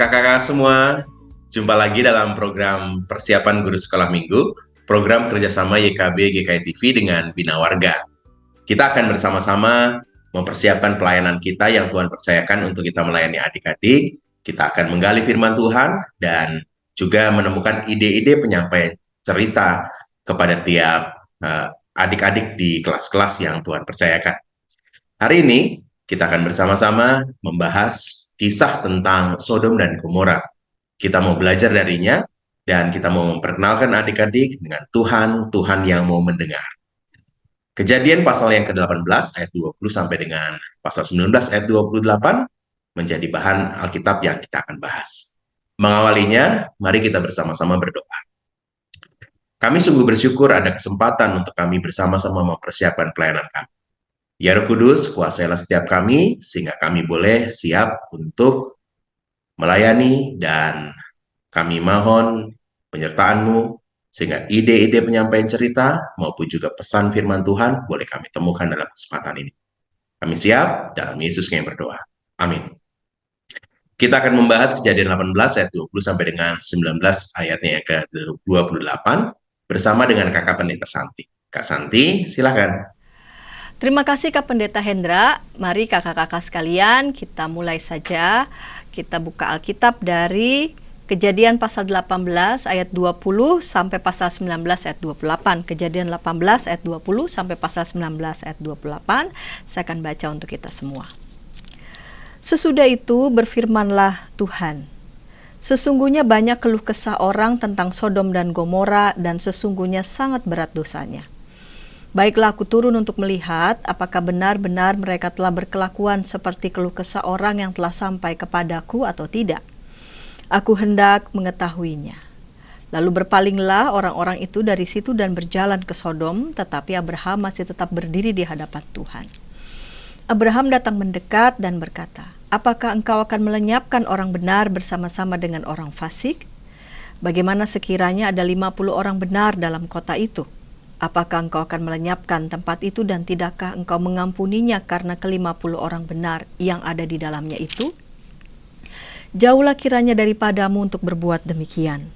Kakak-kakak semua, jumpa lagi dalam program Persiapan Guru Sekolah Minggu, program kerjasama YKB GKI TV dengan Bina Warga. Kita akan bersama-sama mempersiapkan pelayanan kita yang Tuhan percayakan untuk kita melayani adik-adik. Kita akan menggali firman Tuhan dan juga menemukan ide-ide penyampaian cerita kepada tiap adik-adik di kelas-kelas yang Tuhan percayakan. Hari ini kita akan bersama-sama membahas kisah tentang Sodom dan Gomora. Kita mau belajar darinya dan kita mau memperkenalkan adik-adik dengan Tuhan yang mau mendengar. Kejadian pasal yang ke-18 ayat 20 sampai dengan pasal 19 ayat 28 menjadi bahan Alkitab yang kita akan bahas. Mengawalinya, mari kita bersama-sama berdoa. Kami sungguh bersyukur ada kesempatan untuk kami bersama-sama mempersiapkan pelayanan kami. Ya Roh Kudus, kuasailah setiap kami, sehingga kami boleh siap untuk melayani, dan kami mohon penyertaan-Mu, sehingga ide-ide penyampaian cerita maupun juga pesan firman Tuhan boleh kami temukan dalam kesempatan ini. Kami siap, dalam Yesus kami berdoa. Amin. Kita akan membahas Kejadian 18 ayat 20 sampai dengan 19 ayatnya yang ke-28 bersama dengan Kakak Pendeta Santi. Kak Santi, silakan. Terima kasih Kak Pendeta Hendra. Mari kakak-kakak sekalian, kita mulai saja. Kita buka Alkitab dari Kejadian pasal 18 ayat 20 sampai pasal 19 ayat 28. Kejadian 18 ayat 20 sampai pasal 19 ayat 28. Saya akan baca untuk kita semua. Sesudah itu berfirmanlah Tuhan, sesungguhnya banyak keluh kesah orang tentang Sodom dan Gomora, dan sesungguhnya sangat berat dosanya. Baiklah, aku turun untuk melihat apakah benar-benar mereka telah berkelakuan seperti keluh kesah orang yang telah sampai kepadaku atau tidak. Aku hendak mengetahuinya. Lalu berpalinglah orang-orang itu dari situ dan berjalan ke Sodom, tetapi Abraham masih tetap berdiri di hadapan Tuhan. Abraham datang mendekat dan berkata, "Apakah engkau akan melenyapkan orang benar bersama-sama dengan orang fasik? Bagaimana sekiranya ada 50 orang benar dalam kota itu? Apakah engkau akan melenyapkan tempat itu dan tidakkah engkau mengampuninya karena ke-50 orang benar yang ada di dalamnya itu? Jauhlah kiranya daripadamu untuk berbuat demikian,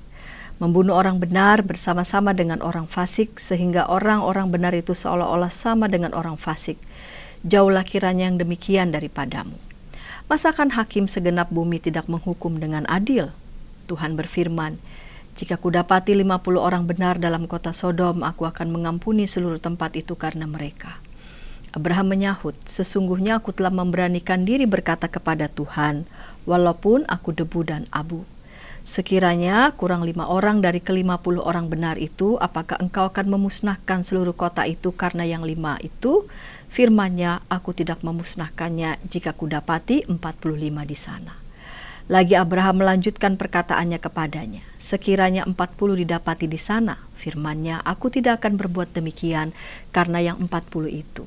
membunuh orang benar bersama-sama dengan orang fasik, sehingga orang-orang benar itu seolah-olah sama dengan orang fasik. Jauhlah kiranya yang demikian daripadamu. Masakan hakim segenap bumi tidak menghukum dengan adil?" Tuhan berfirman, "Jika kudapati 50 orang benar dalam kota Sodom, aku akan mengampuni seluruh tempat itu karena mereka." Abraham menyahut, "Sesungguhnya aku telah memberanikan diri berkata kepada Tuhan, walaupun aku debu dan abu. Sekiranya kurang 5 orang dari ke-50 orang benar itu, apakah engkau akan memusnahkan seluruh kota itu karena yang 5 itu? Firman-Nya, aku tidak memusnahkannya jika kudapati 45 di sana." Lagi Abraham melanjutkan perkataannya kepadanya, "Sekiranya 40 didapati di sana, firman-Nya, aku tidak akan berbuat demikian karena yang 40 itu."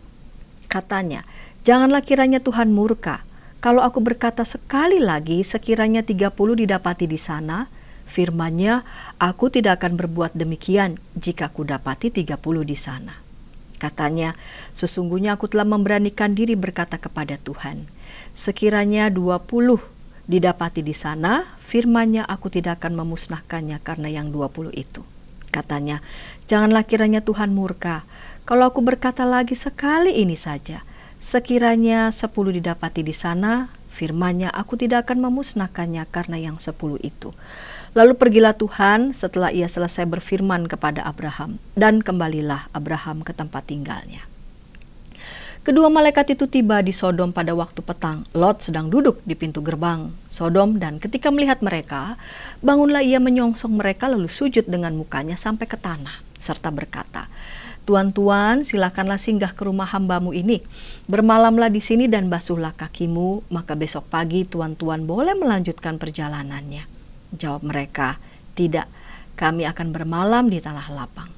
Katanya, "Janganlah kiranya Tuhan murka. Kalau aku berkata sekali lagi, sekiranya 30 didapati di sana, firman-Nya, aku tidak akan berbuat demikian jika kudapati 30 di sana." Katanya, "Sesungguhnya aku telah memberanikan diri berkata kepada Tuhan, sekiranya 20 didapati di sana, firman-Nya, aku tidak akan memusnahkannya karena yang 20 itu." Katanya, "Janganlah kiranya Tuhan murka. Kalau aku berkata lagi sekali ini saja, sekiranya 10 didapati di sana, firman-Nya, aku tidak akan memusnahkannya karena yang 10 itu." Lalu pergilah Tuhan setelah ia selesai berfirman kepada Abraham, dan kembalilah Abraham ke tempat tinggalnya. Kedua malaikat itu tiba di Sodom pada waktu petang. Lot sedang duduk di pintu gerbang Sodom, dan ketika melihat mereka, bangunlah ia menyongsong mereka lalu sujud dengan mukanya sampai ke tanah, serta berkata, "Tuan-tuan, silakanlah singgah ke rumah hambamu ini. Bermalamlah di sini dan basuhlah kakimu, maka besok pagi tuan-tuan boleh melanjutkan perjalanannya." Jawab mereka, "Tidak, kami akan bermalam di tanah lapang."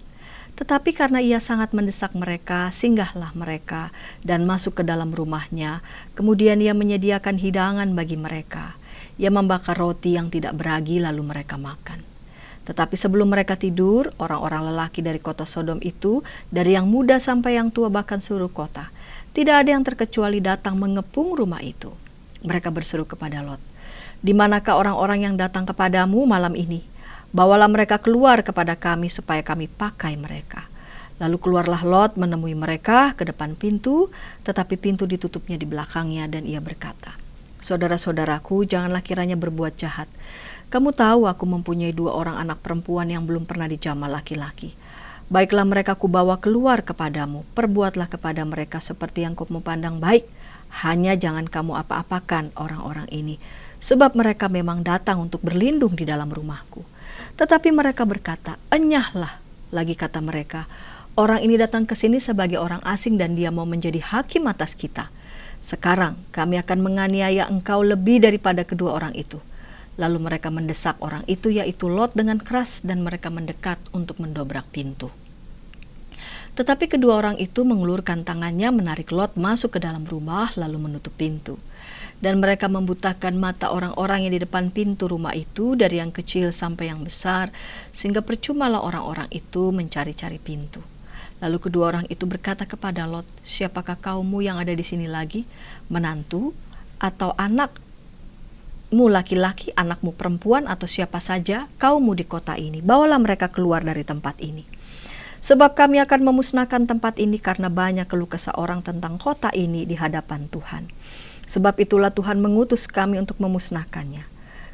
Tetapi karena ia sangat mendesak mereka, singgahlah mereka dan masuk ke dalam rumahnya. Kemudian ia menyediakan hidangan bagi mereka. Ia membakar roti yang tidak beragi lalu mereka makan. Tetapi sebelum mereka tidur, orang-orang lelaki dari kota Sodom itu, dari yang muda sampai yang tua bahkan seluruh kota, tidak ada yang terkecuali datang mengepung rumah itu. Mereka berseru kepada Lot, Di manakah orang-orang yang datang kepadamu malam ini? Bawalah mereka keluar kepada kami supaya kami pakai mereka. Lalu keluarlah Lot menemui mereka ke depan pintu, tetapi pintu ditutupnya di belakangnya dan ia berkata, "Saudara-saudaraku, janganlah kiranya berbuat jahat. Kamu tahu aku mempunyai 2 orang anak perempuan yang belum pernah dijamah laki-laki. Baiklah mereka kubawa keluar kepadamu, perbuatlah kepada mereka seperti yang kamu pandang baik. Hanya jangan kamu apa-apakan orang-orang ini, sebab mereka memang datang untuk berlindung di dalam rumahku." Tetapi mereka berkata, "Enyahlah," lagi kata mereka, "orang ini datang ke sini sebagai orang asing dan dia mau menjadi hakim atas kita. Sekarang kami akan menganiaya engkau lebih daripada kedua orang itu." Lalu mereka mendesak orang itu, yaitu Lot, dengan keras, dan mereka mendekat untuk mendobrak pintu. Tetapi kedua orang itu mengulurkan tangannya menarik Lot masuk ke dalam rumah lalu menutup pintu. Dan mereka membutakan mata orang-orang yang di depan pintu rumah itu, dari yang kecil sampai yang besar, sehingga percumalah orang-orang itu mencari-cari pintu. Lalu kedua orang itu berkata kepada Lot, "Siapakah kaummu yang ada di sini lagi? Menantu atau anakmu laki-laki, anakmu perempuan, atau siapa saja kaummu di kota ini? Bawalah mereka keluar dari tempat ini. Sebab kami akan memusnahkan tempat ini karena banyak keluh kesah orang tentang kota ini di hadapan Tuhan. Sebab itulah Tuhan mengutus kami untuk memusnahkannya."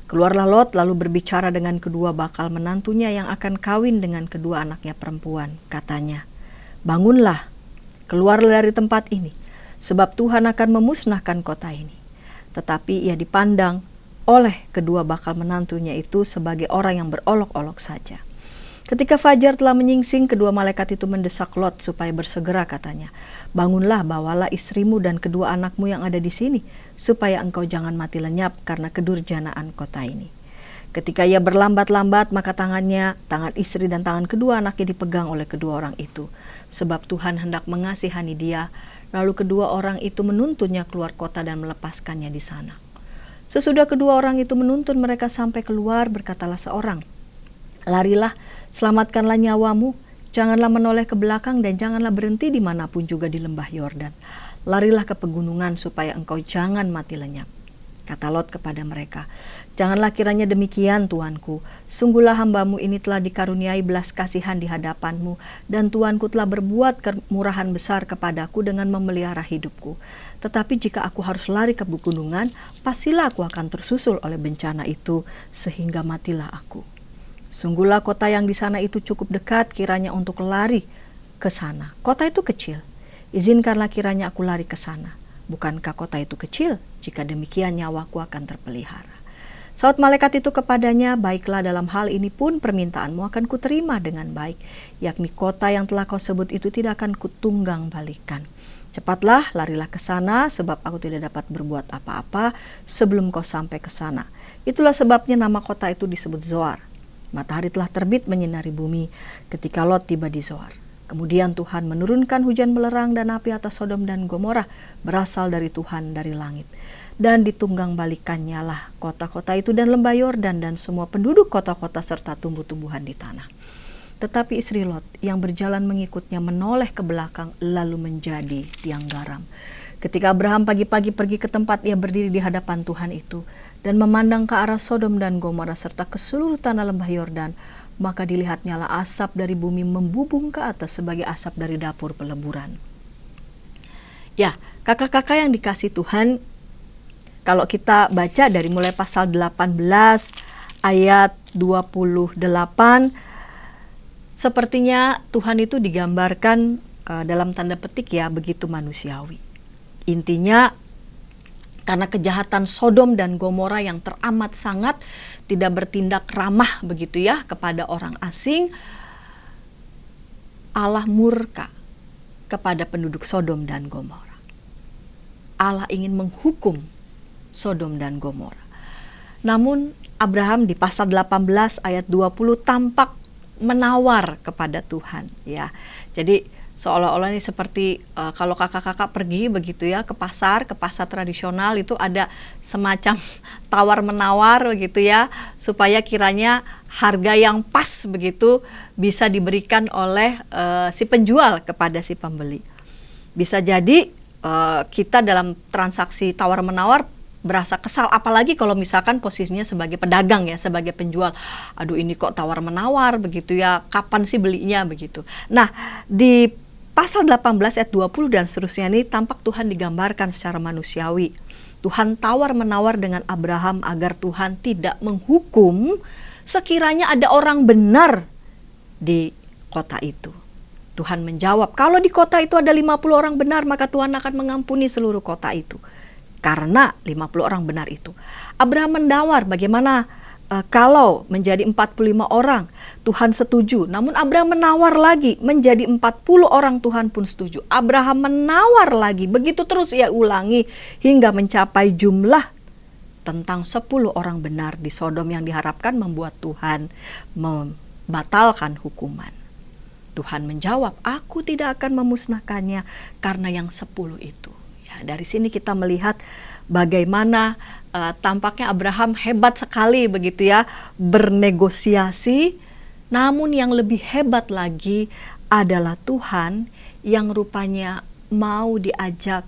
Keluarlah Lot lalu berbicara dengan kedua bakal menantunya yang akan kawin dengan kedua anaknya perempuan. Katanya, "Bangunlah, keluarlah dari tempat ini, sebab Tuhan akan memusnahkan kota ini." Tetapi ia dipandang oleh kedua bakal menantunya itu sebagai orang yang berolok-olok saja. Ketika fajar telah menyingsing, kedua malaikat itu mendesak Lot supaya bersegera, katanya, "Bangunlah, bawalah istrimu dan kedua anakmu yang ada di sini, supaya engkau jangan mati lenyap karena kedurjanaan kota ini." Ketika ia berlambat-lambat, maka tangan istri dan tangan kedua anaknya dipegang oleh kedua orang itu, sebab Tuhan hendak mengasihani dia. Lalu kedua orang itu menuntunnya keluar kota dan melepaskannya di sana. Sesudah kedua orang itu menuntun mereka sampai keluar, berkatalah seorang, "Larilah, selamatkanlah nyawamu, janganlah menoleh ke belakang dan janganlah berhenti dimanapun juga di lembah Yordan. Larilah ke pegunungan supaya engkau jangan mati lenyap." Kata Lot kepada mereka, "Janganlah kiranya demikian, tuanku. Sungguhlah hambamu ini telah dikaruniai belas kasihan di hadapanmu, dan tuanku telah berbuat kemurahan besar kepadaku dengan memelihara hidupku. Tetapi jika aku harus lari ke pegunungan, pastilah aku akan tersusul oleh bencana itu, sehingga matilah aku. Sungguhlah kota yang di sana itu cukup dekat kiranya untuk lari ke sana. Kota itu kecil, izinkanlah kiranya aku lari ke sana. Bukankah kota itu kecil? Jika demikian nyawaku akan terpelihara." Saut malaikat itu kepadanya, "Baiklah, dalam hal ini pun permintaanmu akan kuterima dengan baik, yakni kota yang telah kau sebut itu tidak akan kutunggang balikan. Cepatlah, larilah ke sana, sebab aku tidak dapat berbuat apa-apa sebelum kau sampai ke sana." Itulah sebabnya nama kota itu disebut Zoar. Matahari telah terbit menyinari bumi ketika Lot tiba di Zoar. Kemudian Tuhan menurunkan hujan belerang dan api atas Sodom dan Gomora, berasal dari Tuhan dari langit. Dan ditunggang balikannya lah kota-kota itu dan lembah Yordan dan semua penduduk kota-kota serta tumbuh-tumbuhan di tanah. Tetapi istri Lot yang berjalan mengikutnya menoleh ke belakang lalu menjadi tiang garam. Ketika Abraham pagi-pagi pergi ke tempat ia berdiri di hadapan Tuhan itu dan memandang ke arah Sodom dan Gomora serta ke seluruh tanah lembah Yordan, maka dilihatnyalah asap dari bumi membubung ke atas sebagai asap dari dapur peleburan. Ya, kakak-kakak yang dikasih Tuhan, kalau kita baca dari mulai pasal 18 ayat 28, sepertinya Tuhan itu digambarkan dalam tanda petik ya begitu manusiawi. Intinya karena kejahatan Sodom dan Gomora yang teramat sangat, tidak bertindak ramah begitu ya kepada orang asing, Allah murka kepada penduduk Sodom dan Gomora. Allah ingin menghukum Sodom dan Gomora. Namun Abraham di pasal 18 ayat 20 tampak menawar kepada Tuhan ya. Jadi seolah-olah ini seperti kalau kakak-kakak pergi begitu ya ke pasar tradisional itu ada semacam tawar-menawar begitu ya, supaya kiranya harga yang pas begitu bisa diberikan oleh si penjual kepada si pembeli. Bisa jadi kita dalam transaksi tawar-menawar berasa kesal, apalagi kalau misalkan posisinya sebagai pedagang ya, sebagai penjual. Aduh, ini kok tawar-menawar begitu ya, kapan sih belinya begitu. Nah, di pasal 18 ayat 20 dan seterusnya ini tampak Tuhan digambarkan secara manusiawi. Tuhan tawar-menawar dengan Abraham agar Tuhan tidak menghukum sekiranya ada orang benar di kota itu. Tuhan menjawab, kalau di kota itu ada 50 orang benar, maka Tuhan akan mengampuni seluruh kota itu. Karena 50 orang benar itu. Abraham mendawar bagaimana kalau menjadi 45 orang, Tuhan setuju. Namun Abraham menawar lagi, menjadi 40 orang, Tuhan pun setuju. Abraham menawar lagi, begitu terus ia ulangi hingga mencapai jumlah tentang 10 orang benar di Sodom yang diharapkan membuat Tuhan membatalkan hukuman. Tuhan menjawab, aku tidak akan memusnahkannya karena yang 10 itu. Ya, dari sini kita melihat bagaimana tampaknya Abraham hebat sekali begitu ya, bernegosiasi. Namun yang lebih hebat lagi adalah Tuhan yang rupanya mau diajak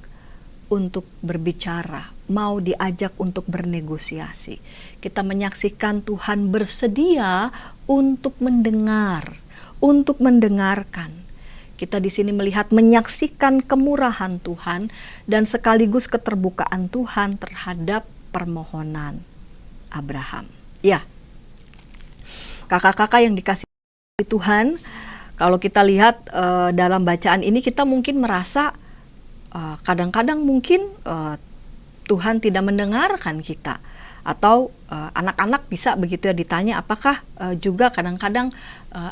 untuk berbicara, mau diajak untuk bernegosiasi. Kita menyaksikan Tuhan bersedia untuk mendengarkan. Kita di sini melihat, menyaksikan kemurahan Tuhan dan sekaligus keterbukaan Tuhan terhadap permohonan Abraham. Ya, kakak-kakak yang dikasihi Tuhan, kalau kita lihat dalam bacaan ini kita mungkin merasa kadang-kadang mungkin Tuhan tidak mendengarkan kita. Atau anak-anak bisa begitu ya ditanya, apakah juga kadang-kadang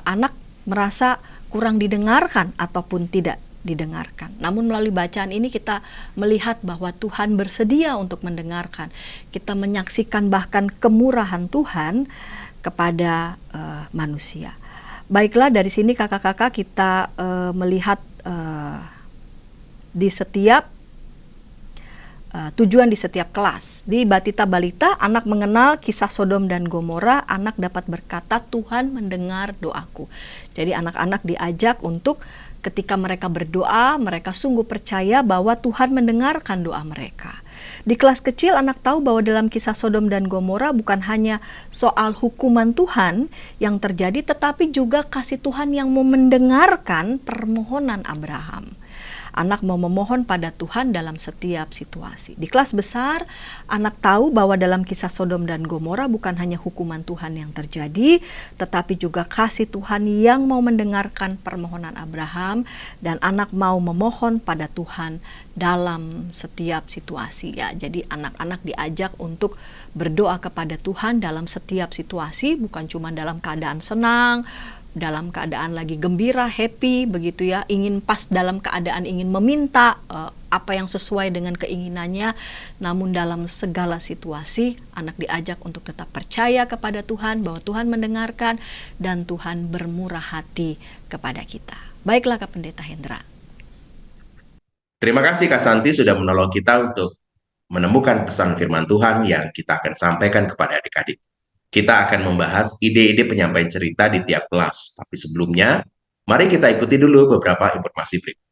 anak merasa kurang didengarkan ataupun tidak didengarkan. Namun melalui bacaan ini kita melihat bahwa Tuhan bersedia untuk mendengarkan. Kita menyaksikan bahkan kemurahan Tuhan kepada manusia. Baiklah, dari sini kakak-kakak kita melihat di setiap tujuan di setiap kelas. Di Batita Balita, anak mengenal kisah Sodom dan Gomora, anak dapat berkata, Tuhan mendengar doaku. Jadi anak-anak diajak untuk ketika mereka berdoa, mereka sungguh percaya bahwa Tuhan mendengarkan doa mereka. Di kelas kecil, anak tahu bahwa dalam kisah Sodom dan Gomora bukan hanya soal hukuman Tuhan yang terjadi, tetapi juga kasih Tuhan yang mau mendengarkan permohonan Abraham. Anak mau memohon pada Tuhan dalam setiap situasi. Di kelas besar, anak tahu bahwa dalam kisah Sodom dan Gomora bukan hanya hukuman Tuhan yang terjadi, tetapi juga kasih Tuhan yang mau mendengarkan permohonan Abraham, dan anak mau memohon pada Tuhan dalam setiap situasi. Ya, jadi anak-anak diajak untuk berdoa kepada Tuhan dalam setiap situasi, bukan cuma dalam keadaan senang, dalam keadaan lagi gembira, happy begitu ya, ingin pas dalam keadaan ingin meminta apa yang sesuai dengan keinginannya. Namun dalam segala situasi anak diajak untuk tetap percaya kepada Tuhan, bahwa Tuhan mendengarkan dan Tuhan bermurah hati kepada kita. Baiklah Kak Pendeta Hendra. Terima kasih Kak Santi sudah menolong kita untuk menemukan pesan firman Tuhan yang kita akan sampaikan kepada adik-adik. Kita akan membahas ide-ide penyampaian cerita di tiap kelas. Tapi sebelumnya, mari kita ikuti dulu beberapa informasi berikut.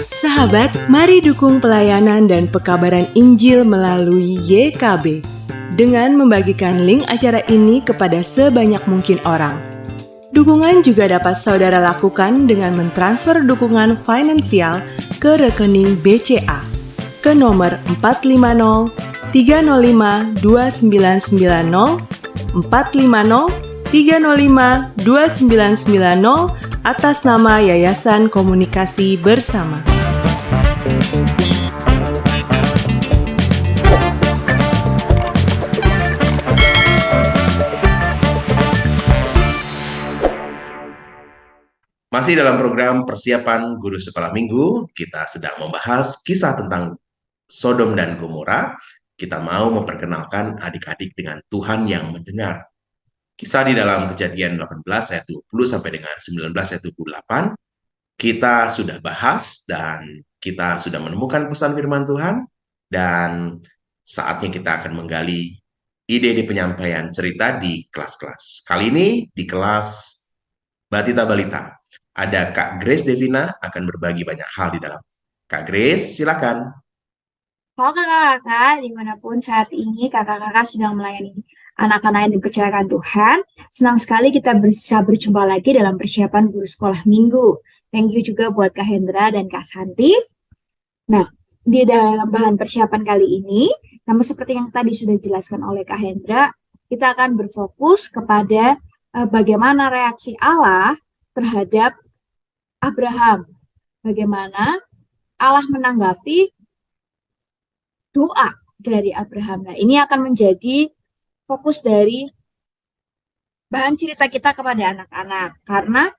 Sahabat, mari dukung pelayanan dan pekabaran Injil melalui YKB dengan membagikan link acara ini kepada sebanyak mungkin orang. Dukungan juga dapat saudara lakukan dengan mentransfer dukungan finansial ke rekening BCA ke nomor 450 305 2990, 450 305 2990 atas nama Yayasan Komunikasi Bersama. Masih dalam program persiapan guru sekolah minggu, kita sedang membahas kisah tentang Sodom dan Gomora. Kita mau memperkenalkan adik-adik dengan Tuhan yang mendengar. Kisah di dalam Kejadian 18 ayat 20 sampai dengan 19 ayat 28 kita sudah bahas dan kita sudah menemukan pesan firman Tuhan, dan saatnya kita akan menggali ide-ide penyampaian cerita di kelas-kelas. Kali ini di kelas Batita Balita ada Kak Grace Devina akan berbagi banyak hal di dalam. Kak Grace, silakan. Halo kakak-kakak, dimanapun saat ini kakak-kakak sedang melayani anak-anak yang dipercayakan Tuhan. Senang sekali kita bisa berjumpa lagi dalam persiapan guru sekolah minggu. Thank you juga buat Kak Hendra dan Kak Santi. Nah, di dalam bahan persiapan kali ini, sama seperti yang tadi sudah dijelaskan oleh Kak Hendra, kita akan berfokus kepada bagaimana reaksi Allah terhadap Abraham. Bagaimana Allah menanggapi doa dari Abraham. Nah, ini akan menjadi fokus dari bahan cerita kita kepada anak-anak. Karena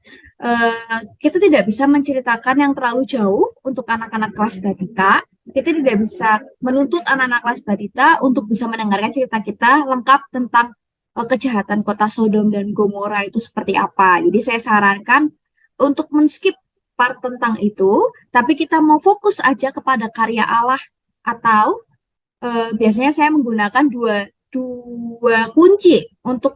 kita tidak bisa menceritakan yang terlalu jauh untuk anak-anak kelas Batita. Kita tidak bisa menuntut anak-anak kelas Batita untuk bisa mendengarkan cerita kita lengkap tentang kejahatan kota Sodom dan Gomora itu seperti apa. Jadi saya sarankan untuk men-skip part tentang itu, tapi kita mau fokus aja kepada karya Allah, atau biasanya saya menggunakan dua kunci untuk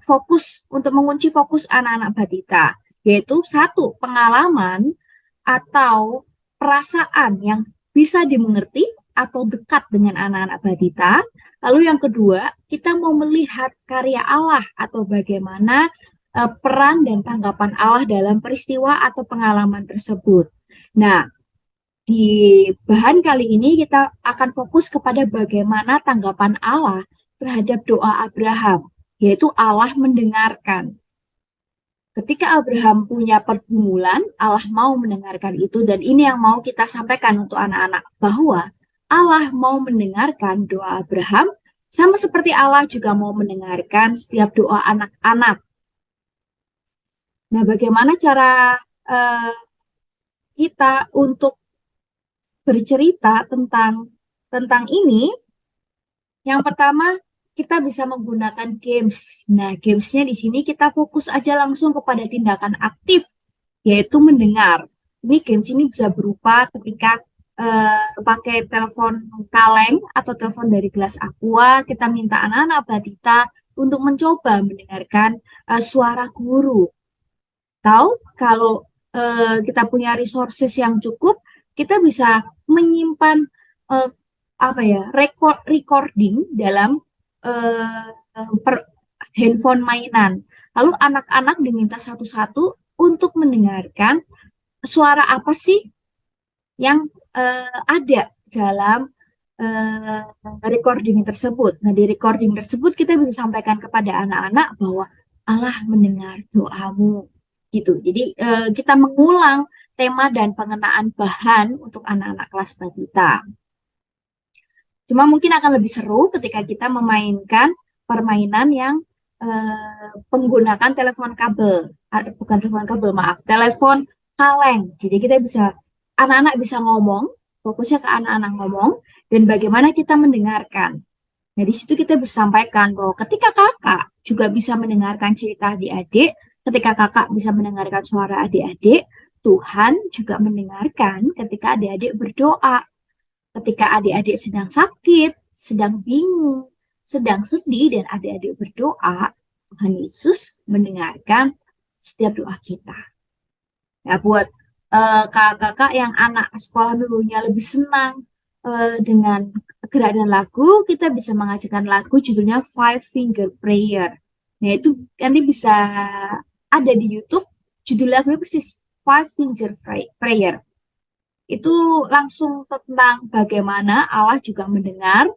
mengunci fokus anak-anak Batita, yaitu satu, pengalaman atau perasaan yang bisa dimengerti atau dekat dengan anak-anak Batita. Lalu yang kedua, kita mau melihat karya Allah atau bagaimana peran dan tanggapan Allah dalam peristiwa atau pengalaman tersebut. Nah, di bahan kali ini kita akan fokus kepada bagaimana tanggapan Allah terhadap doa Abraham, yaitu Allah mendengarkan. Ketika Abraham punya pergumulan, Allah mau mendengarkan itu, dan ini yang mau kita sampaikan untuk anak-anak, bahwa Allah mau mendengarkan doa Abraham, sama seperti Allah juga mau mendengarkan setiap doa anak-anak. Nah, bagaimana cara kita untuk bercerita tentang ini? Yang pertama, kita bisa menggunakan games. Nah, gamesnya di sini kita fokus aja langsung kepada tindakan aktif, yaitu mendengar. Ini games ini bisa berupa ketika pakai telepon kaleng atau telepon dari gelas aqua, kita minta anak-anak Batita untuk mencoba mendengarkan suara guru. Tahu kalau kita punya resources yang cukup, kita bisa menyimpan recording dalam handphone mainan. Lalu anak-anak diminta satu-satu untuk mendengarkan suara apa sih yang ada dalam recording tersebut. Nah, di recording tersebut kita bisa sampaikan kepada anak-anak bahwa Allah mendengar doamu. Gitu. Jadi kita mengulang tema dan pengenaan bahan untuk anak-anak kelas Batita. Cuma mungkin akan lebih seru ketika kita memainkan permainan yang menggunakan telepon kabel. Bukan telepon kabel, maaf, telepon kaleng. Jadi kita bisa, anak-anak bisa ngomong, fokusnya ke anak-anak ngomong, dan bagaimana kita mendengarkan. Nah, di situ kita bisa sampaikan bahwa ketika kakak juga bisa mendengarkan cerita adik-adik, ketika kakak bisa mendengarkan suara adik-adik, Tuhan juga mendengarkan ketika adik-adik berdoa. Ketika adik-adik sedang sakit, sedang bingung, sedang sedih, dan adik-adik berdoa, Tuhan Yesus mendengarkan setiap doa kita. Ya, buat kakak-kakak yang anak sekolah dulunya lebih senang dengan gerak dan lagu, kita bisa mengajarkan lagu judulnya Five Finger Prayer. Nah, itu nanti bisa ada di YouTube, judul lagunya persis Five Finger Prayer. Itu langsung tentang bagaimana Allah juga mendengar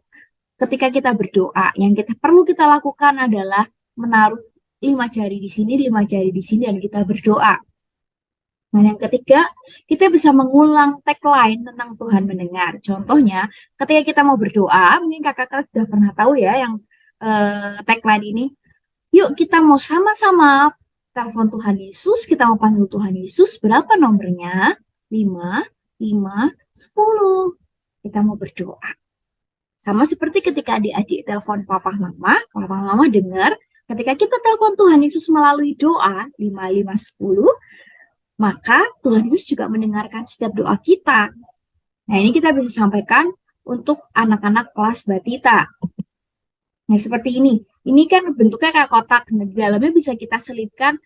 ketika kita berdoa, yang perlu kita lakukan adalah menaruh 5 jari di sini, 5 jari di sini, dan kita berdoa. Nah, yang ketiga, kita bisa mengulang tagline tentang Tuhan mendengar. Contohnya, ketika kita mau berdoa, mungkin kakak-kakak sudah pernah tahu ya yang tagline ini. Yuk kita mau sama-sama telepon Tuhan Yesus, kita mau panggil Tuhan Yesus. Berapa nomornya? 5, 5, 10. Kita mau berdoa. Sama seperti ketika adik-adik telepon papa mama dengar. Ketika kita telepon Tuhan Yesus melalui doa 5, 5, 10, maka Tuhan Yesus juga mendengarkan setiap doa kita. Nah, ini kita bisa sampaikan untuk anak-anak kelas batita. Nah, seperti ini. Ini kan bentuknya kayak kotak. Nah, di dalamnya bisa kita selipkan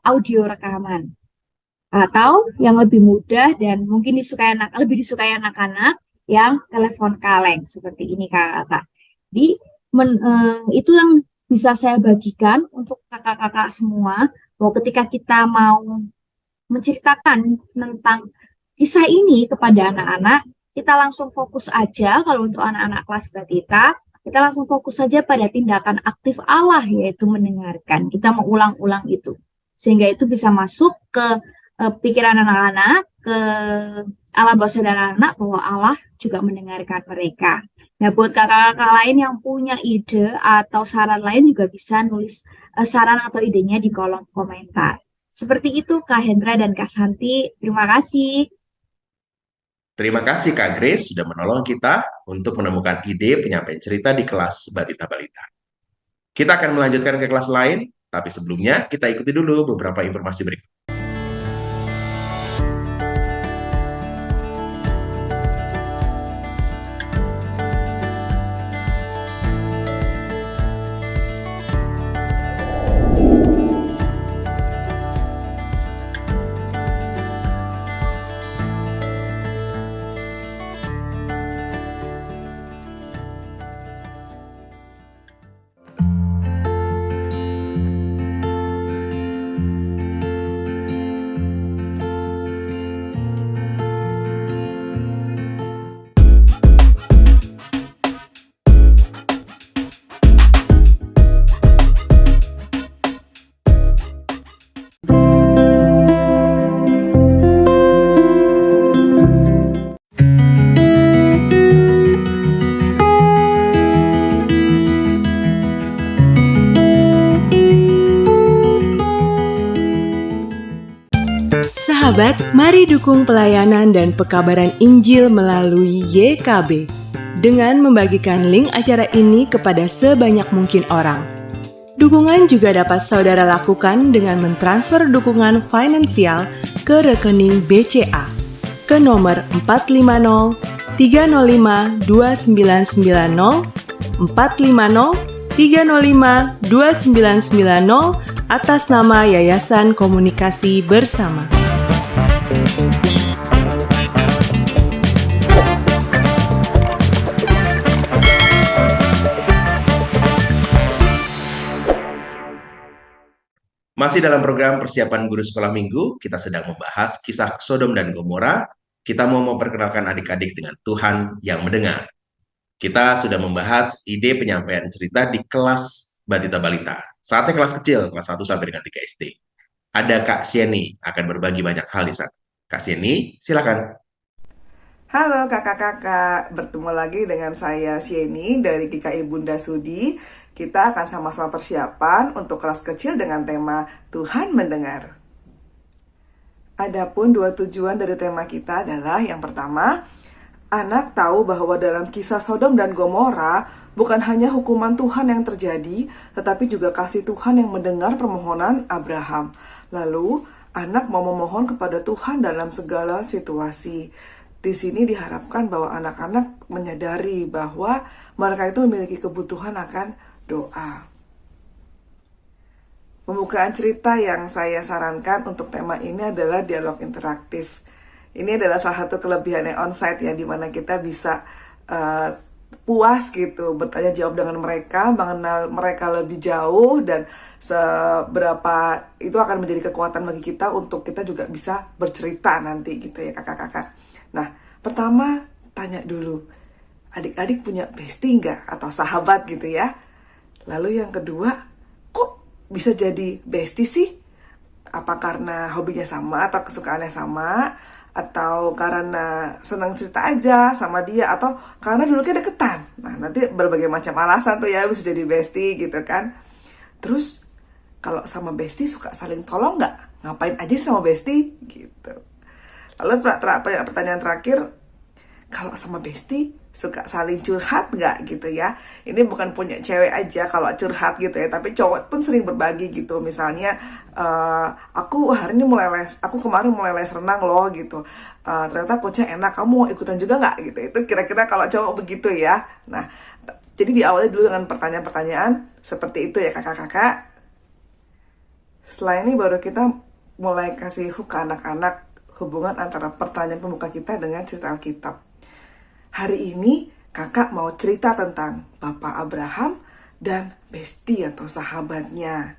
audio rekaman. Atau yang lebih mudah dan mungkin lebih disukai anak-anak, yang telepon kaleng. Seperti ini, kakak-kakak. Itu yang bisa saya bagikan untuk kakak-kakak semua, bahwa ketika kita mau menceritakan tentang kisah ini kepada anak-anak, kita langsung fokus aja. Kalau untuk anak-anak kelas batita, kita langsung fokus saja pada tindakan aktif Allah, yaitu mendengarkan. Kita mengulang-ulang itu. Sehingga itu bisa masuk ke pikiran anak-anak, ke alam bawah sadar anak-anak, bahwa Allah juga mendengarkan mereka. Nah, buat kakak-kakak lain yang punya ide atau saran lain juga bisa nulis saran atau idenya di kolom komentar. Seperti itu, Kak Hendra dan Kak Santi. Terima kasih. Terima kasih Kak Grace sudah menolong kita untuk menemukan ide penyampaian cerita di kelas Batita Balita. Kita akan melanjutkan ke kelas lain, tapi sebelumnya kita ikuti dulu beberapa informasi berikut. Sahabat, mari dukung pelayanan dan pekabaran Injil melalui YKB dengan membagikan link acara ini kepada sebanyak mungkin orang. Dukungan juga dapat saudara lakukan dengan mentransfer dukungan finansial ke rekening BCA ke nomor 450 305 2990 450 305 2990 atas nama Yayasan Komunikasi Bersama. Masih dalam program persiapan guru sekolah minggu, kita sedang membahas kisah Sodom dan Gomora. Kita mau memperkenalkan adik-adik dengan Tuhan yang mendengar. Kita sudah membahas ide penyampaian cerita di kelas Batita Balita. Saatnya kelas kecil, kelas 1 sampai dengan 3 SD. Ada Kak Sieni, akan berbagi banyak hal di sana. Kak Sieni, silakan. Halo kakak-kakak, bertemu lagi dengan saya Sieni dari GKI Bunda Sudi. Kita akan sama-sama persiapan untuk kelas kecil dengan tema Tuhan Mendengar. Adapun 2 tujuan dari tema kita adalah yang pertama, anak tahu bahwa dalam kisah Sodom dan Gomora bukan hanya hukuman Tuhan yang terjadi, tetapi juga kasih Tuhan yang mendengar permohonan Abraham. Lalu, anak mau memohon kepada Tuhan dalam segala situasi. Di sini diharapkan bahwa anak-anak menyadari bahwa mereka itu memiliki kebutuhan akan doa. Pembukaan cerita yang saya sarankan untuk tema ini adalah dialog interaktif. Ini adalah salah satu kelebihannya onsite ya, dimana kita bisa puas gitu bertanya jawab dengan mereka, mengenal mereka lebih jauh, dan seberapa itu akan menjadi kekuatan bagi kita untuk kita juga bisa bercerita nanti gitu ya kakak-kakak. Nah, pertama tanya dulu, adik-adik punya bestie nggak? Atau sahabat gitu ya. Lalu yang kedua, kok bisa jadi bestie sih? Apa karena hobinya sama atau kesukaannya sama? Atau karena senang cerita aja sama dia? Atau karena dulunya deketan? Nah, nanti berbagai macam alasan tuh ya bisa jadi bestie gitu kan. Terus, kalau sama bestie suka saling tolong nggak? Ngapain aja sama bestie? Gitu. Lalu pertanyaan terakhir, kalau sama bestie suka saling curhat nggak gitu ya? Ini bukan punya cewek aja kalau curhat gitu ya, tapi cowok pun sering berbagi gitu. Misalnya, aku hari ini aku kemarin mulai les renang loh gitu. Ternyata coachnya enak, kamu mau ikutan juga nggak gitu? Itu kira-kira kalau cowok begitu ya. Nah, jadi diawali dulu dengan pertanyaan-pertanyaan seperti itu ya kakak-kakak. Setelah ini baru kita mulai kasih hook ke anak-anak hubungan antara pertanyaan pembuka kita dengan cerita Alkitab. Hari ini kakak mau cerita tentang Bapak Abraham dan bestie atau sahabatnya.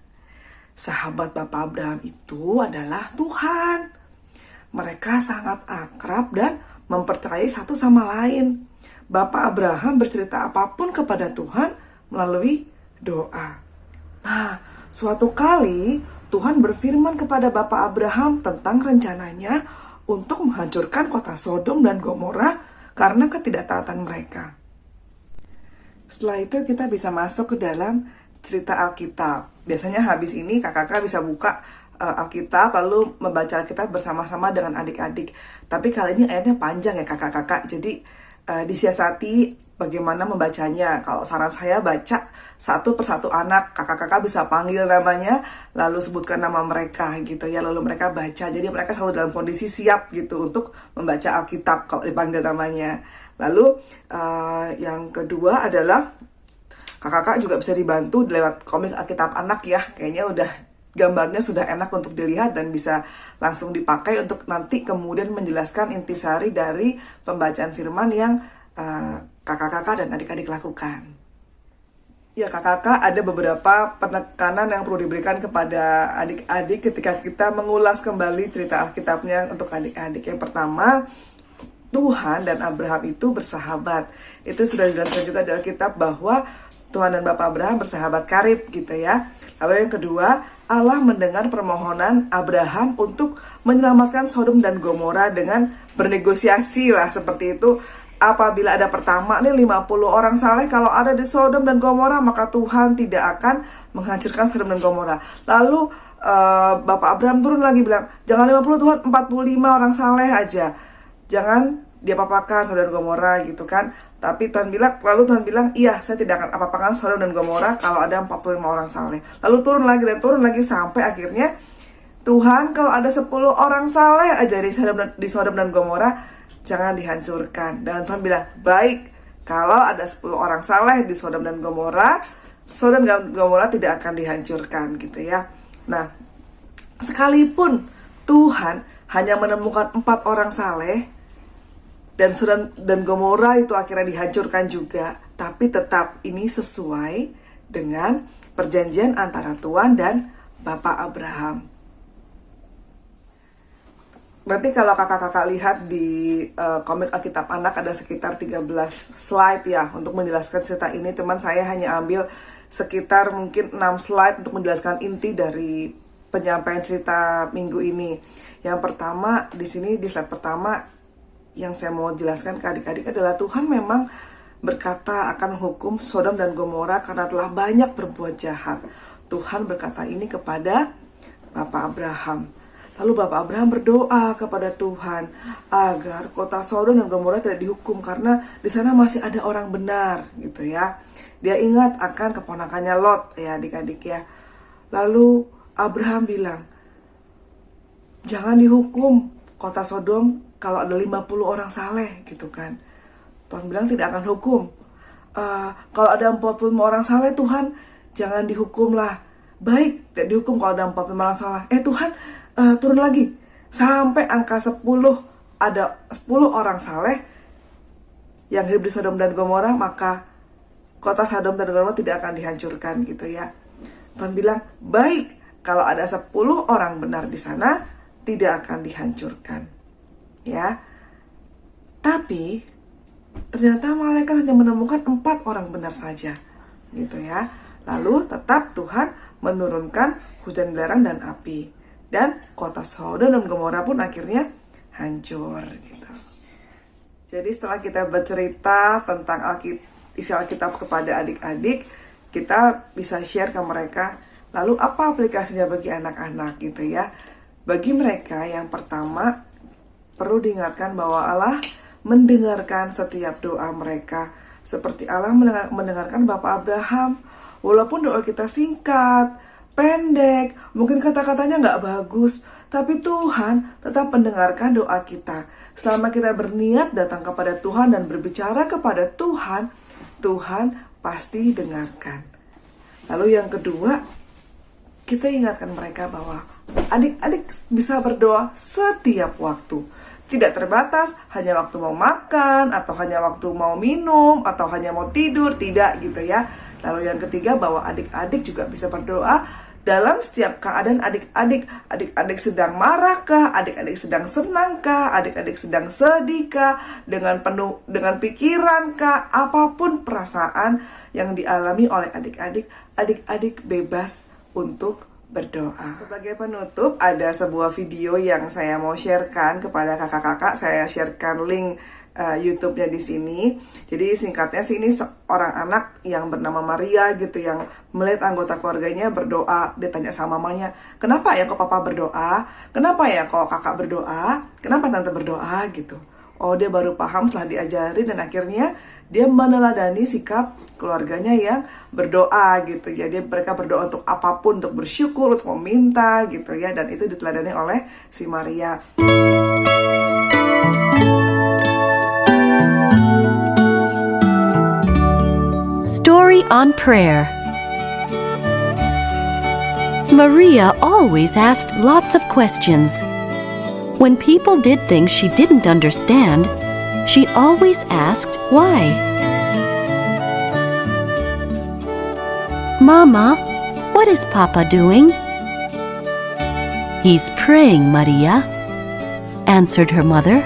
Sahabat Bapak Abraham itu adalah Tuhan. Mereka sangat akrab dan mempercayai satu sama lain. Bapak Abraham bercerita apapun kepada Tuhan melalui doa. Nah, suatu kali Tuhan berfirman kepada Bapak Abraham tentang rencananya untuk menghancurkan kota Sodom dan Gomora karena ketidaktaatan mereka. Setelah itu kita bisa masuk ke dalam cerita Alkitab. Biasanya habis ini kakak-kakak bisa buka Alkitab lalu membaca Alkitab bersama-sama dengan adik-adik. Tapi kali ini ayatnya panjang ya kakak-kakak. Jadi disiasati bagaimana membacanya. Kalau saran saya baca satu persatu anak, kakak-kakak bisa panggil namanya, lalu sebutkan nama mereka gitu ya, lalu mereka baca. Jadi mereka selalu dalam kondisi siap gitu untuk membaca Alkitab kalau dipanggil namanya. Lalu yang kedua adalah kakak-kakak juga bisa dibantu lewat komik Alkitab anak ya. Kayaknya udah gambarnya sudah enak untuk dilihat dan bisa langsung dipakai untuk nanti kemudian menjelaskan intisari dari pembacaan firman yang kakak-kakak dan adik-adik lakukan. Ya kakak-kakak, ada beberapa penekanan yang perlu diberikan kepada adik-adik ketika kita mengulas kembali cerita Alkitabnya untuk adik-adik. Yang pertama, Tuhan dan Abraham itu bersahabat. Itu sudah dijelaskan juga di Alkitab bahwa Tuhan dan Bapak Abraham bersahabat karib gitu ya. Lalu yang kedua, Allah mendengar permohonan Abraham untuk menyelamatkan Sodom dan Gomora dengan bernegosiasi lah seperti itu. Apabila ada pertama nih 50 orang saleh kalau ada di Sodom dan Gomora, maka Tuhan tidak akan menghancurkan Sodom dan Gomora. Lalu Bapak Abraham turun lagi bilang, jangan 50 Tuhan, 45 orang saleh aja. Jangan dia apa-apakan Sodom dan Gomora gitu kan. Tapi Tuhan bilang, iya saya tidak akan apa-apakan Sodom dan Gomora kalau ada 45 orang saleh. Lalu turun lagi sampai akhirnya Tuhan kalau ada 10 orang saleh aja di Sodom dan Gomora, jangan dihancurkan. Dan Tuhan bilang, baik, kalau ada 10 orang saleh di Sodom dan Gomora, Sodom dan Gomora tidak akan dihancurkan gitu ya. Nah, sekalipun Tuhan hanya menemukan 4 orang saleh dan Sodom dan Gomora itu akhirnya dihancurkan juga, tapi tetap ini sesuai dengan perjanjian antara Tuhan dan Bapak Abraham. Nanti kalau kakak-kakak lihat di komik Alkitab anak ada sekitar 13 slide ya untuk menjelaskan cerita ini. Teman saya hanya ambil sekitar mungkin 6 slide untuk menjelaskan inti dari penyampaian cerita minggu ini. Yang pertama di sini di slide pertama yang saya mau jelaskan ke adik-adik adalah Tuhan memang berkata akan hukum Sodom dan Gomora karena telah banyak berbuat jahat. Tuhan berkata ini kepada Bapak Abraham. Lalu Bapak Abraham berdoa kepada Tuhan agar kota Sodom dan Gomora tidak dihukum karena di sana masih ada orang benar gitu ya. Dia ingat akan keponakannya Lot ya adik-adik ya. Lalu Abraham bilang, jangan dihukum kota Sodom kalau ada 50 orang saleh gitu kan. Tuhan bilang tidak akan hukum. Kalau ada 45 orang saleh Tuhan jangan dihukum lah. Baik, tidak dihukum kalau ada 45 orang saleh. Tuhan turun lagi sampai angka 10, ada 10 orang saleh yang hidup di Sodom dan Gomora, maka kota Sodom dan Gomora tidak akan dihancurkan gitu ya. Tuhan bilang, baik, kalau ada 10 orang benar di sana tidak akan dihancurkan. Ya. Tapi ternyata malaikat hanya menemukan 4 orang benar saja, gitu ya. Lalu tetap Tuhan menurunkan hujan belerang dan api, dan kota Sodom dan Gomora pun akhirnya hancur, gitu. Jadi setelah kita bercerita tentang isi Alkitab kepada adik-adik, kita bisa share ke mereka, lalu apa aplikasinya bagi anak-anak, gitu ya. Bagi mereka, yang pertama perlu diingatkan bahwa Allah mendengarkan setiap doa mereka, seperti Allah mendengarkan Bapak Abraham. Walaupun doa kita singkat, pendek, mungkin kata-katanya nggak bagus, tapi Tuhan tetap mendengarkan doa kita. Selama kita berniat datang kepada Tuhan dan berbicara kepada Tuhan, Tuhan pasti dengarkan. Lalu yang kedua, kita ingatkan mereka bahwa adik-adik bisa berdoa setiap waktu. Tidak terbatas hanya waktu mau makan, atau hanya waktu mau minum, atau hanya mau tidur, tidak, gitu ya. Lalu yang ketiga, bahwa adik-adik juga bisa berdoa dalam setiap keadaan adik-adik. Adik-adik sedang marahkah, adik-adik sedang senangkah, adik-adik sedang sedihkah, dengan pikirankah, apapun perasaan yang dialami oleh adik-adik, adik-adik bebas untuk berdoa. Sebagai penutup, ada sebuah video yang saya mau sharekan kepada kakak-kakak. Saya sharekan link YouTube-nya di sini. Jadi singkatnya sih, ini seorang anak yang bernama Maria gitu, yang melihat anggota keluarganya berdoa. Dia tanya sama mamanya, kenapa ya kok papa berdoa? Kenapa ya kok kakak berdoa? Kenapa tante berdoa gitu? Oh, dia baru paham setelah diajari, dan akhirnya dia meneladani sikap keluarganya yang berdoa gitu. Jadi mereka berdoa untuk apapun, untuk bersyukur, untuk meminta gitu ya, dan itu diteladani oleh si Maria. Story on Prayer. Maria always asked lots of questions. When people did things she didn't understand, she always asked why. Mama, what is Papa doing? He's praying, Maria, answered her mother.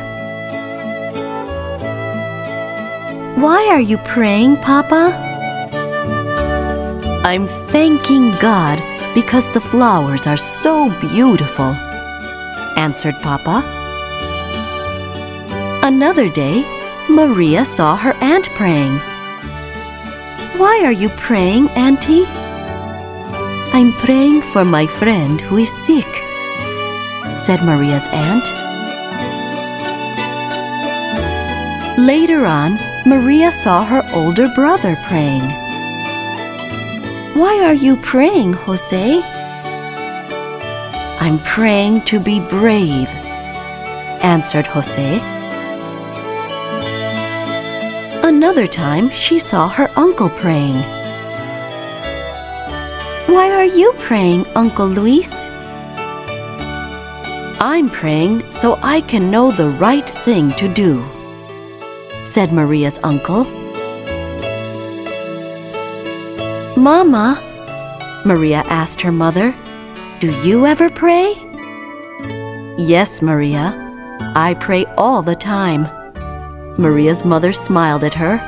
Why are you praying, Papa? I'm thanking God because the flowers are so beautiful, answered Papa. Another day, Maria saw her aunt praying. Why are you praying, Auntie? I'm praying for my friend who is sick, said Maria's aunt. Later on, Maria saw her older brother praying. Why are you praying, Jose? I'm praying to be brave, answered Jose. Another time, she saw her uncle praying. Why are you praying, Uncle Luis? I'm praying so I can know the right thing to do, said Maria's uncle. Mama, Maria asked her mother, do you ever pray? Yes, Maria, I pray all the time. Maria's mother smiled at her.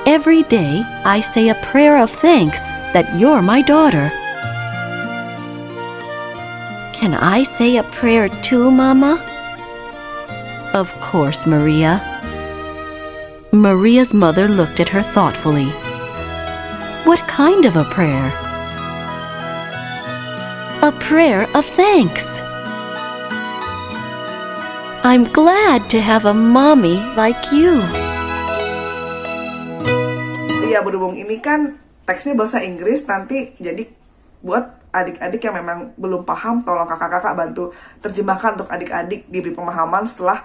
Every day I say a prayer of thanks that you're my daughter. Can I say a prayer too, Mama? Of course, Maria. Maria's mother looked at her thoughtfully. What kind of a prayer? A prayer of thanks. I'm glad to have a mommy like you. Iya, berhubung ini kan teksnya bahasa Inggris, nanti jadi buat adik-adik yang memang belum paham, tolong kakak-kakak bantu terjemahkan untuk adik-adik, diberi pemahaman setelah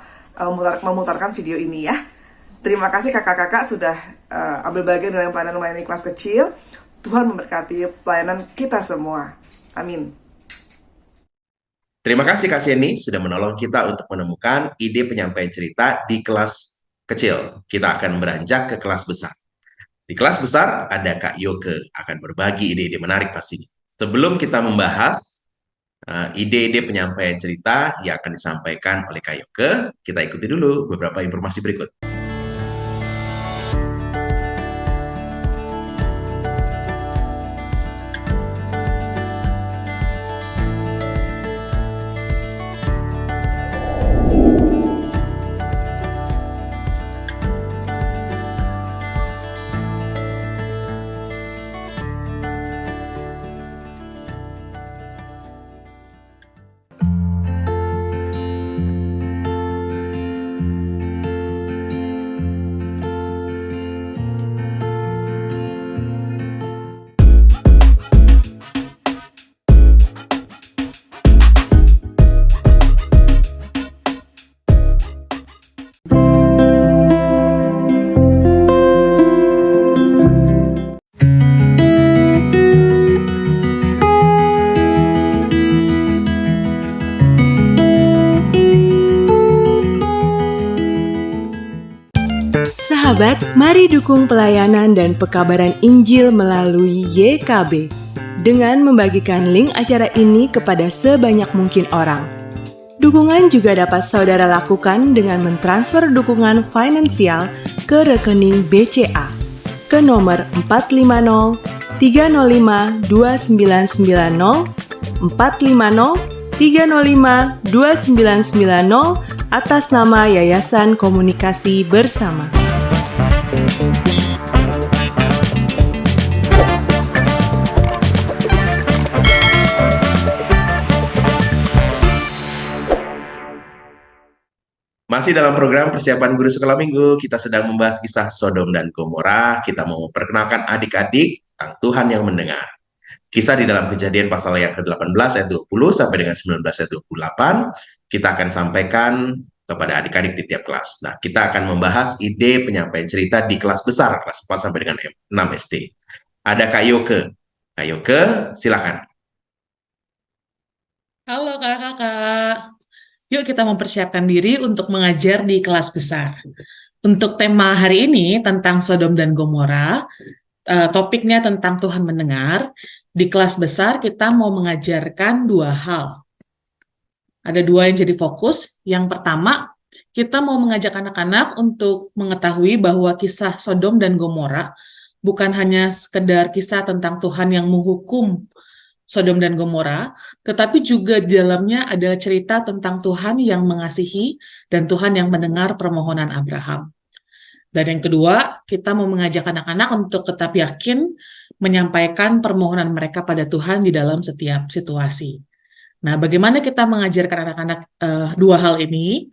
memutarkan video ini ya. Terima kasih kakak-kakak sudah ambil bagian dalam pelayanan melayani kelas kecil. Tuhan memberkati pelayanan kita semua. Amin. Terima kasih Kak Sieni sudah menolong kita untuk menemukan ide penyampaian cerita di kelas kecil. Kita akan beranjak ke kelas besar. Di kelas besar ada Kak Yoke akan berbagi ide-ide menarik pastinya. Sebelum kita membahas ide-ide penyampaian cerita yang akan disampaikan oleh Kak Yoke, kita ikuti dulu beberapa informasi berikut. Sahabat, mari dukung pelayanan dan pekabaran Injil melalui YKB dengan membagikan link acara ini kepada sebanyak mungkin orang. Dukungan juga dapat saudara lakukan dengan mentransfer dukungan finansial ke rekening BCA ke nomor 450 305 2990 450 305 2990 atas nama Yayasan Komunikasi Bersama. Masih dalam program persiapan guru sekolah minggu, kita sedang membahas kisah Sodom dan Gomora. Kita mau memperkenalkan adik-adik tentang Tuhan yang mendengar. Kisah di dalam Kejadian pasal yang ke-18 ayat 20 sampai dengan 19 ayat 28, kita akan sampaikan kepada adik-adik di tiap kelas. Nah, kita akan membahas ide penyampaian cerita di kelas besar, kelas 4 sampai dengan 6 SD. Ada Kak Yoke. Kak Yoke, silakan. Halo kakak-kakak, yuk kita mempersiapkan diri untuk mengajar di kelas besar. Untuk tema hari ini tentang Sodom dan Gomora, topiknya tentang Tuhan mendengar. Di kelas besar kita mau mengajarkan dua hal. Ada dua yang jadi fokus. Yang pertama, kita mau mengajak anak-anak untuk mengetahui bahwa kisah Sodom dan Gomora bukan hanya sekedar kisah tentang Tuhan yang menghukum Sodom dan Gomora, tetapi juga di dalamnya ada cerita tentang Tuhan yang mengasihi dan Tuhan yang mendengar permohonan Abraham. Dan yang kedua, kita mau mengajak anak-anak untuk tetap yakin menyampaikan permohonan mereka pada Tuhan di dalam setiap situasi. Nah, bagaimana kita mengajarkan anak-anak dua hal ini?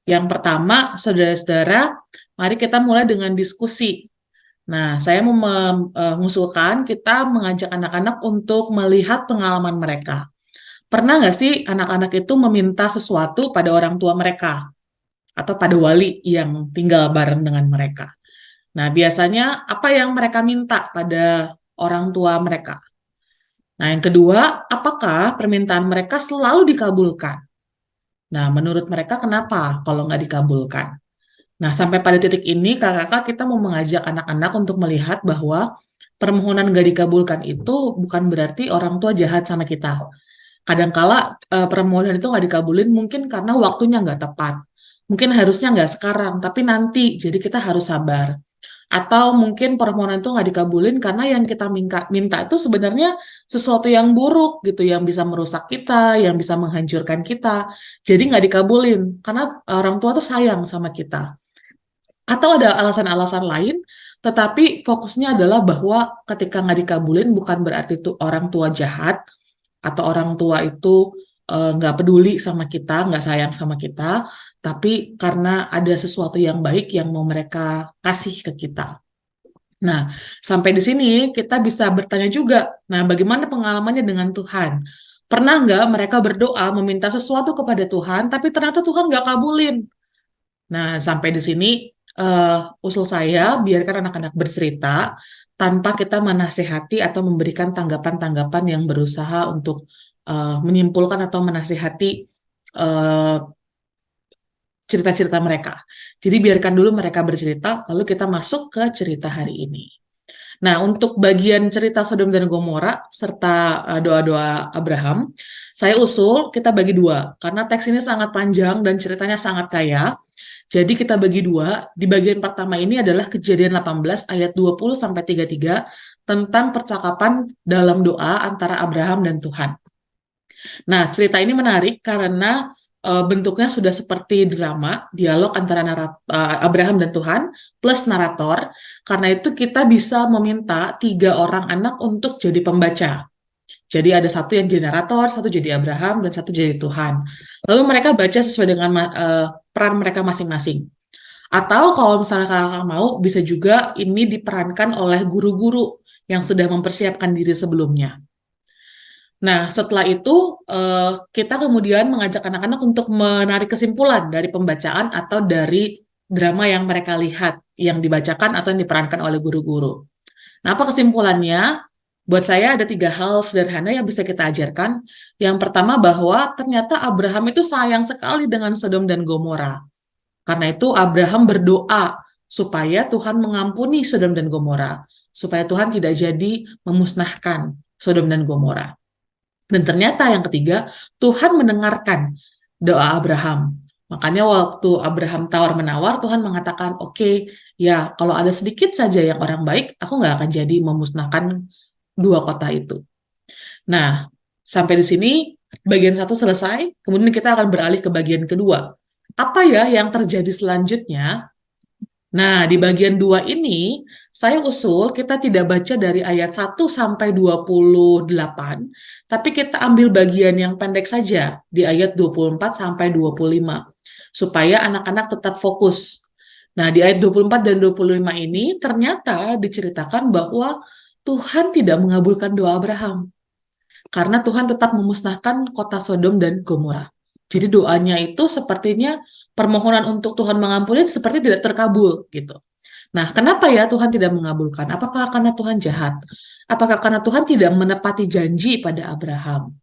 Yang pertama, saudara-saudara, mari kita mulai dengan diskusi. Nah, saya mau mengusulkan kita mengajak anak-anak untuk melihat pengalaman mereka. Pernah nggak sih anak-anak itu meminta sesuatu pada orang tua mereka? Atau pada wali yang tinggal bareng dengan mereka? Nah, biasanya apa yang mereka minta pada orang tua mereka? Nah, yang kedua, apakah permintaan mereka selalu dikabulkan? Nah, menurut mereka kenapa kalau nggak dikabulkan? Nah, sampai pada titik ini, kakak-kakak kita mau mengajak anak-anak untuk melihat bahwa permohonan nggak dikabulkan itu bukan berarti orang tua jahat sama kita. Kadangkala permohonan itu nggak dikabulin mungkin karena waktunya nggak tepat. Mungkin harusnya nggak sekarang, tapi nanti. Jadi kita harus sabar. Atau mungkin permohonan itu nggak dikabulin karena yang kita minta itu sebenarnya sesuatu yang buruk gitu, yang bisa merusak kita, yang bisa menghancurkan kita. Jadi nggak dikabulin karena orang tua tuh sayang sama kita. Atau ada alasan-alasan lain, tetapi fokusnya adalah bahwa ketika nggak dikabulin bukan berarti itu orang tua jahat, atau orang tua itu nggak peduli sama kita, nggak sayang sama kita, tapi karena ada sesuatu yang baik yang mau mereka kasih ke kita. Nah, sampai di sini kita bisa bertanya juga, nah bagaimana pengalamannya dengan Tuhan? Pernah nggak mereka berdoa meminta sesuatu kepada Tuhan, tapi ternyata Tuhan nggak kabulin? Nah, sampai di sini usul saya, biarkan anak-anak bercerita tanpa kita menasihati atau memberikan tanggapan-tanggapan yang berusaha untuk menyimpulkan atau menasihati cerita-cerita mereka. Jadi biarkan dulu mereka bercerita, lalu kita masuk ke cerita hari ini. Nah, untuk bagian cerita Sodom dan Gomora serta doa-doa Abraham, saya usul kita bagi dua, karena teks ini sangat panjang dan ceritanya sangat kaya. Jadi kita bagi dua. Di bagian pertama ini adalah Kejadian 18 ayat 20-33 tentang percakapan dalam doa antara Abraham dan Tuhan. Nah, cerita ini menarik karena bentuknya sudah seperti drama, dialog antara Abraham dan Tuhan plus narator. Karena itu kita bisa meminta 3 orang anak untuk jadi pembaca. Jadi ada satu yang jadi narator, satu jadi Abraham, dan satu jadi Tuhan. Lalu mereka baca sesuai dengan peran mereka masing-masing. Atau kalau misalnya kakak mau, bisa juga ini diperankan oleh guru-guru yang sudah mempersiapkan diri sebelumnya. Nah, setelah itu kita kemudian mengajak anak-anak untuk menarik kesimpulan dari pembacaan atau dari drama yang mereka lihat, yang dibacakan atau yang diperankan oleh guru-guru. Nah, apa kesimpulannya? Buat saya ada 3 hal sederhana yang bisa kita ajarkan. Yang pertama bahwa ternyata Abraham itu sayang sekali dengan Sodom dan Gomora. Karena itu Abraham berdoa supaya Tuhan mengampuni Sodom dan Gomora, supaya Tuhan tidak jadi memusnahkan Sodom dan Gomora. Dan ternyata yang ketiga, Tuhan mendengarkan doa Abraham. Makanya waktu Abraham tawar-menawar, Tuhan mengatakan, oke, ya kalau ada sedikit saja yang orang baik, aku nggak akan jadi memusnahkan dua kota itu. Nah, sampai di sini bagian satu selesai, kemudian kita akan beralih ke bagian kedua. Apa ya yang terjadi selanjutnya? Nah, di bagian 2 ini, saya usul kita tidak baca dari ayat 1 sampai 28, tapi kita ambil bagian yang pendek saja, di ayat 24 sampai 25, supaya anak-anak tetap fokus. Nah, di ayat 24 dan 25 ini, ternyata diceritakan bahwa Tuhan tidak mengabulkan doa Abraham, karena Tuhan tetap memusnahkan kota Sodom dan Gomora. Jadi doanya itu sepertinya permohonan untuk Tuhan mengampuni seperti tidak terkabul gitu. Nah, kenapa ya Tuhan tidak mengabulkan? Apakah karena Tuhan jahat? Apakah karena Tuhan tidak menepati janji pada Abraham?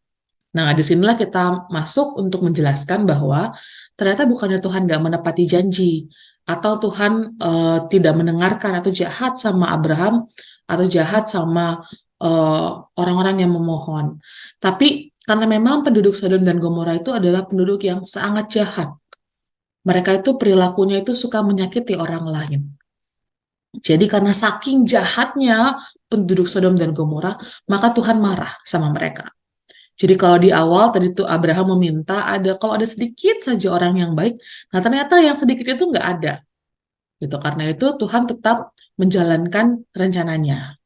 Nah, disinilah kita masuk untuk menjelaskan bahwa ternyata bukannya Tuhan nggak menepati janji, atau Tuhan tidak mendengarkan atau jahat sama Abraham, atau jahat sama orang-orang yang memohon. Tapi karena memang penduduk Sodom dan Gomora itu adalah penduduk yang sangat jahat. Mereka itu perilakunya itu suka menyakiti orang lain. Jadi karena saking jahatnya penduduk Sodom dan Gomora, maka Tuhan marah sama mereka. Jadi kalau di awal tadi tuh Abraham meminta kalau ada sedikit saja orang yang baik, nah ternyata yang sedikit itu nggak ada. Gitu. Karena itu Tuhan tetap menjalankan rencananya.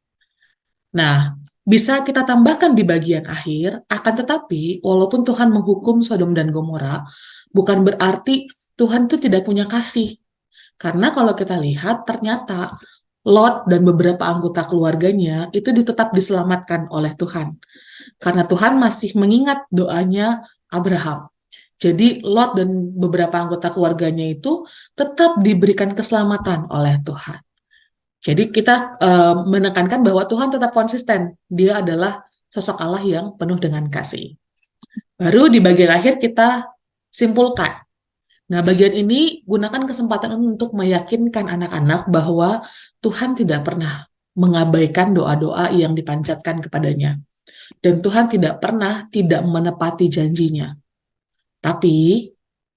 Nah, bisa kita tambahkan di bagian akhir, akan tetapi walaupun Tuhan menghukum Sodom dan Gomora, bukan berarti Tuhan itu tidak punya kasih. Karena kalau kita lihat, ternyata Lot dan beberapa anggota keluarganya itu tetap diselamatkan oleh Tuhan. Karena Tuhan masih mengingat doanya Abraham. Jadi Lot dan beberapa anggota keluarganya itu tetap diberikan keselamatan oleh Tuhan. Jadi kita menekankan bahwa Tuhan tetap konsisten. Dia adalah sosok Allah yang penuh dengan kasih. Baru di bagian akhir kita simpulkan. Nah, bagian ini gunakan kesempatan untuk meyakinkan anak-anak bahwa Tuhan tidak pernah mengabaikan doa-doa yang dipanjatkan kepadanya. Dan Tuhan tidak pernah tidak menepati janjinya. Tapi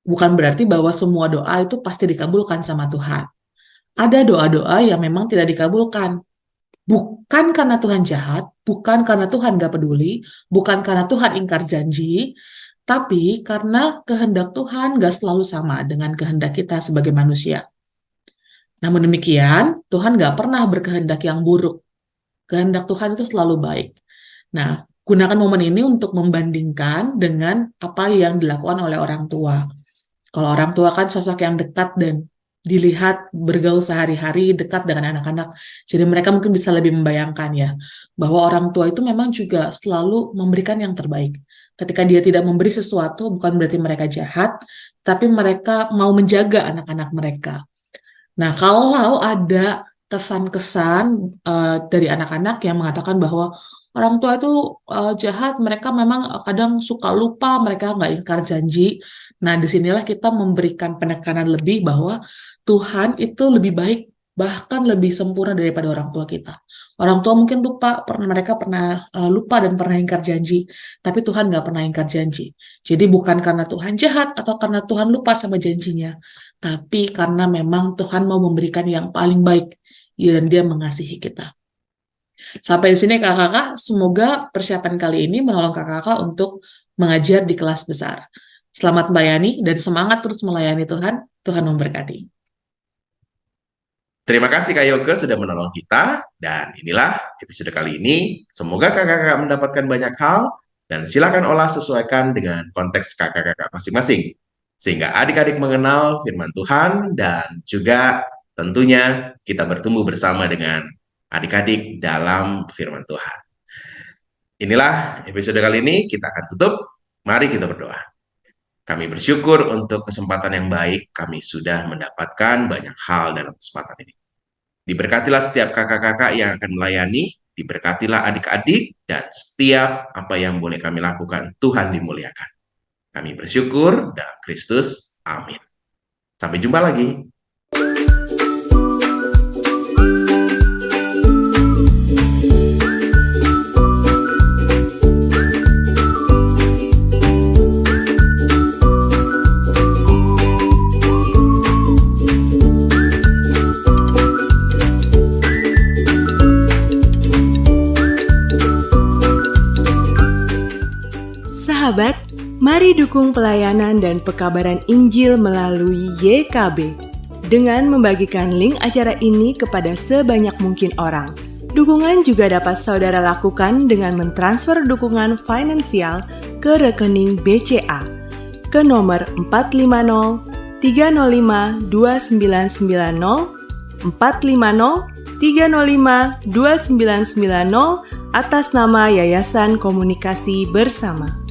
bukan berarti bahwa semua doa itu pasti dikabulkan sama Tuhan. Ada doa-doa yang memang tidak dikabulkan. Bukan karena Tuhan jahat, bukan karena Tuhan gak peduli, bukan karena Tuhan ingkar janji, tapi karena kehendak Tuhan gak selalu sama dengan kehendak kita sebagai manusia. Namun demikian, Tuhan gak pernah berkehendak yang buruk. Kehendak Tuhan itu selalu baik. Nah, gunakan momen ini untuk membandingkan dengan apa yang dilakukan oleh orang tua. Kalau orang tua kan sosok yang dekat dan dilihat bergaul sehari-hari dekat dengan anak-anak. Jadi mereka mungkin bisa lebih membayangkan ya, bahwa orang tua itu memang juga selalu memberikan yang terbaik. Ketika dia tidak memberi sesuatu, bukan berarti mereka jahat, tapi mereka mau menjaga anak-anak mereka. Nah, kalau ada kesan-kesan dari anak-anak yang mengatakan bahwa orang tua itu jahat, mereka memang kadang suka lupa, mereka nggak ingkar janji. Nah, disinilah kita memberikan penekanan lebih bahwa Tuhan itu lebih baik, bahkan lebih sempurna daripada orang tua kita. Orang tua mungkin lupa, mereka pernah lupa dan pernah ingkar janji, tapi Tuhan nggak pernah ingkar janji. Jadi bukan karena Tuhan jahat atau karena Tuhan lupa sama janjinya, tapi karena memang Tuhan mau memberikan yang paling baik, dan Dia mengasihi kita. Sampai di sini kakak-kakak, semoga persiapan kali ini menolong kakak-kakak untuk mengajar di kelas besar. Selamat melayani dan semangat terus melayani Tuhan. Tuhan memberkati. Terima kasih Kak Yoke sudah menolong kita, dan inilah episode kali ini. Semoga kakak-kakak mendapatkan banyak hal, dan silakan olah sesuaikan dengan konteks kakak-kakak masing-masing. Sehingga adik-adik mengenal firman Tuhan, dan juga tentunya kita bertumbuh bersama dengan adik-adik dalam firman Tuhan. Inilah episode kali ini, kita akan tutup. Mari kita berdoa. Kami bersyukur untuk kesempatan yang baik, kami sudah mendapatkan banyak hal dalam kesempatan ini. Diberkatilah setiap kakak-kakak yang akan melayani, diberkatilah adik-adik, dan setiap apa yang boleh kami lakukan, Tuhan dimuliakan. Kami bersyukur dalam Kristus. Amin. Sampai jumpa lagi. Sahabat, mari dukung pelayanan dan pekabaran Injil melalui YKB dengan membagikan link acara ini kepada sebanyak mungkin orang. Dukungan juga dapat saudara lakukan dengan mentransfer dukungan finansial ke rekening BCA ke nomor 450 305 2990 450 305 2990 atas nama Yayasan Komunikasi Bersama.